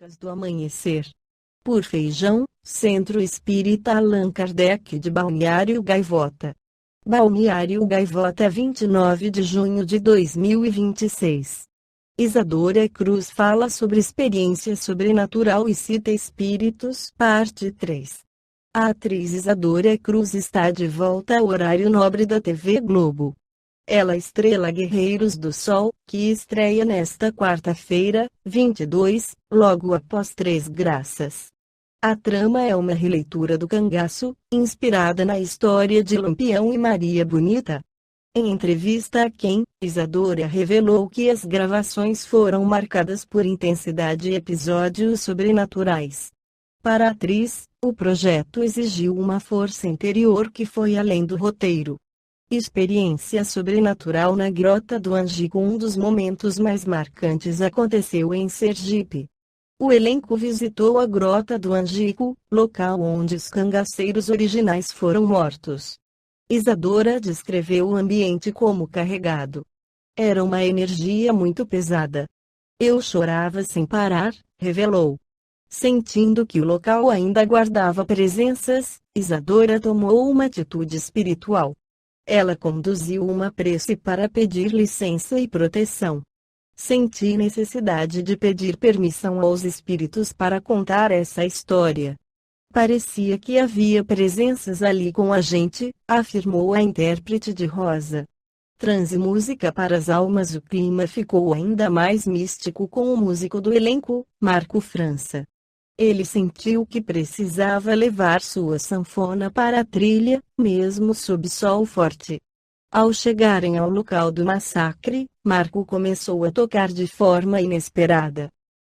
Crônicas do Amanhecer. Por Feijão, Centro Espírita Allan Kardec de Balneário Gaivota. Balneário Gaivota, 29 de junho de 2026. Isadora Cruz fala sobre experiência sobrenatural e cita espíritos, parte 3. A atriz Isadora Cruz está de volta ao horário nobre da TV Globo. Ela estrela Guerreiros do Sol, que estreia nesta quarta-feira, 22, logo após Três Graças. A trama é uma releitura do Cangaço, inspirada na história de Lampião e Maria Bonita. Em entrevista a Quem, Isadora revelou que as gravações foram marcadas por intensidade e episódios sobrenaturais. Para a atriz, o projeto exigiu uma força interior que foi além do roteiro. Experiência sobrenatural na Grota do Angico. Um dos momentos mais marcantes aconteceu em Sergipe. O elenco visitou a Grota do Angico, local onde os cangaceiros originais foram mortos. Isadora descreveu o ambiente como carregado. Era uma energia muito pesada. Eu chorava sem parar, revelou. Sentindo que o local ainda guardava presenças, Isadora tomou uma atitude espiritual. Ela conduziu uma prece para pedir licença e proteção. Senti necessidade de pedir permissão aos espíritos para contar essa história. Parecia que havia presenças ali com a gente, afirmou a intérprete de Rosa. Transe Música para as Almas. O clima ficou ainda mais místico com o músico do elenco, Marco França. Ele sentiu que precisava levar sua sanfona para a trilha, mesmo sob sol forte. Ao chegarem ao local do massacre, Marco começou a tocar de forma inesperada.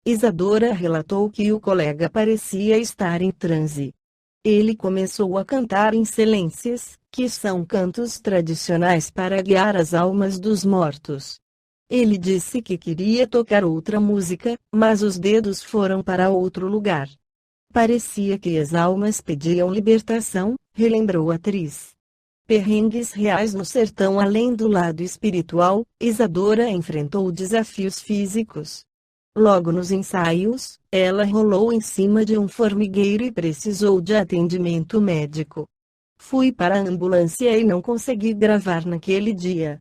Isadora relatou que o colega parecia estar em transe. Ele começou a cantar excelências, que são cantos tradicionais para guiar as almas dos mortos. Ele disse que queria tocar outra música, mas os dedos foram para outro lugar. Parecia que as almas pediam libertação, relembrou a atriz. Perrengues reais no sertão. Além do lado espiritual, Isadora enfrentou desafios físicos. Logo nos ensaios, ela rolou em cima de um formigueiro e precisou de atendimento médico. Fui para a ambulância e não consegui gravar naquele dia.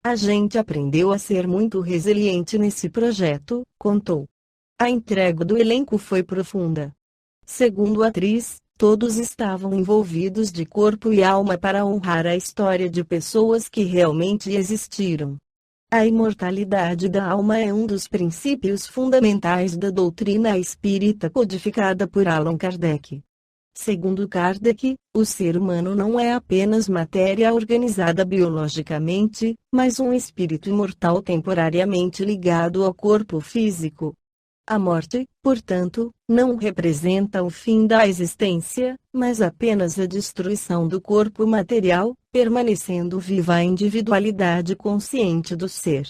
A gente aprendeu a ser muito resiliente nesse projeto, contou. A entrega do elenco foi profunda. Segundo a atriz, todos estavam envolvidos de corpo e alma para honrar a história de pessoas que realmente existiram. A imortalidade da alma é um dos princípios fundamentais da doutrina espírita codificada por Allan Kardec. Segundo Kardec, o ser humano não é apenas matéria organizada biologicamente, mas um espírito imortal temporariamente ligado ao corpo físico. A morte, portanto, não representa o fim da existência, mas apenas a destruição do corpo material, permanecendo viva a individualidade consciente do ser.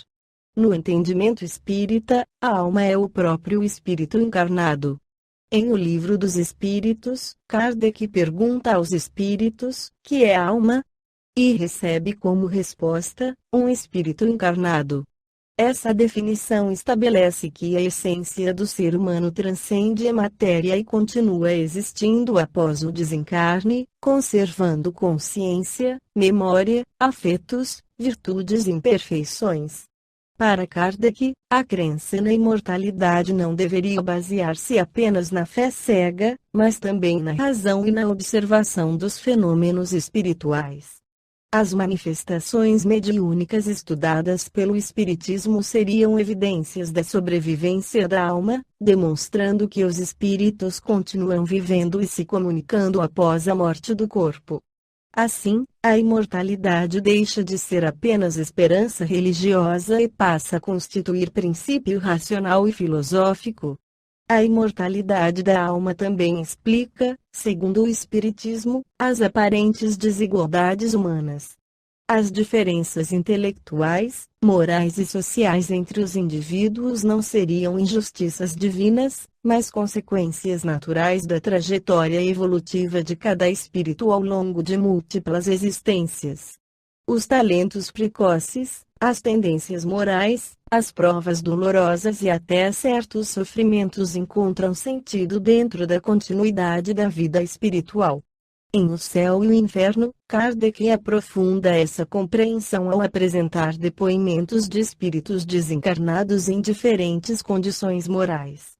No entendimento espírita, a alma é o próprio espírito encarnado. Em O Livro dos Espíritos, Kardec pergunta aos espíritos: que é a alma? E recebe como resposta: um espírito encarnado. Essa definição estabelece que a essência do ser humano transcende a matéria e continua existindo após o desencarne, conservando consciência, memória, afetos, virtudes e imperfeições. Para Kardec, a crença na imortalidade não deveria basear-se apenas na fé cega, mas também na razão e na observação dos fenômenos espirituais. As manifestações mediúnicas estudadas pelo Espiritismo seriam evidências da sobrevivência da alma, demonstrando que os espíritos continuam vivendo e se comunicando após a morte do corpo. Assim, a imortalidade deixa de ser apenas esperança religiosa e passa a constituir princípio racional e filosófico. A imortalidade da alma também explica, segundo o Espiritismo, as aparentes desigualdades humanas. As diferenças intelectuais, morais e sociais entre os indivíduos não seriam injustiças divinas, mas consequências naturais da trajetória evolutiva de cada espírito ao longo de múltiplas existências. Os talentos precoces, As tendências morais, as provas dolorosas e até certos sofrimentos encontram sentido dentro da continuidade da vida espiritual. Em O Céu e o Inferno, Kardec aprofunda essa compreensão ao apresentar depoimentos de espíritos desencarnados em diferentes condições morais.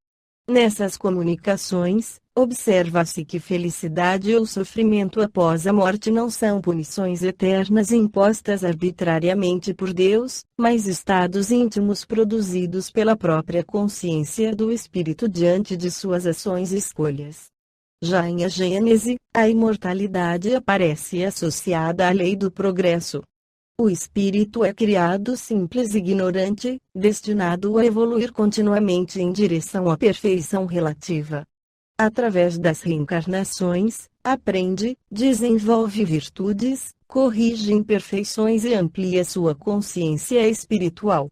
Nessas comunicações, observa-se que felicidade ou sofrimento após a morte não são punições eternas impostas arbitrariamente por Deus, mas estados íntimos produzidos pela própria consciência do espírito diante de suas ações e escolhas. Já em A Gênese, a imortalidade aparece associada à lei do progresso. O espírito é criado simples e ignorante, destinado a evoluir continuamente em direção à perfeição relativa. Através das reencarnações, aprende, desenvolve virtudes, corrige imperfeições e amplia sua consciência espiritual.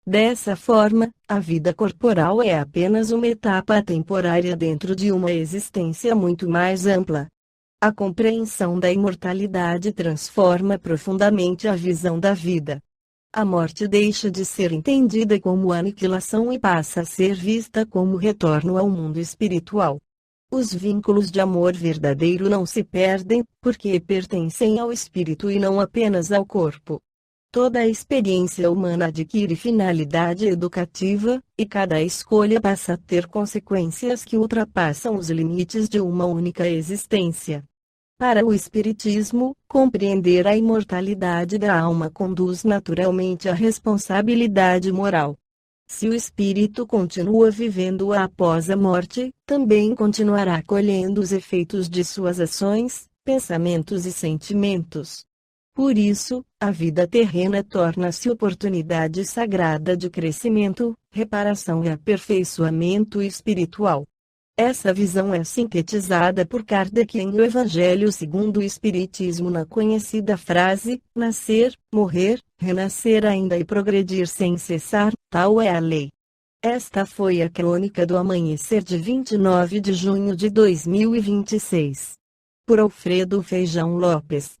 Dessa forma, a vida corporal é apenas uma etapa temporária dentro de uma existência muito mais ampla. A compreensão da imortalidade transforma profundamente a visão da vida. A morte deixa de ser entendida como aniquilação e passa a ser vista como retorno ao mundo espiritual. Os vínculos de amor verdadeiro não se perdem, porque pertencem ao espírito e não apenas ao corpo. Toda a experiência humana adquire finalidade educativa, e cada escolha passa a ter consequências que ultrapassam os limites de uma única existência. Para o Espiritismo, compreender a imortalidade da alma conduz naturalmente à responsabilidade moral. Se o espírito continua vivendo após a morte, também continuará colhendo os efeitos de suas ações, pensamentos e sentimentos. Por isso, a vida terrena torna-se oportunidade sagrada de crescimento, reparação e aperfeiçoamento espiritual. Essa visão é sintetizada por Kardec em O Evangelho segundo o Espiritismo na conhecida frase: nascer, morrer, renascer ainda e progredir sem cessar, tal é a lei. Esta foi a crônica do amanhecer de 29 de junho de 2026. Por Alfredo Feijão Lopes.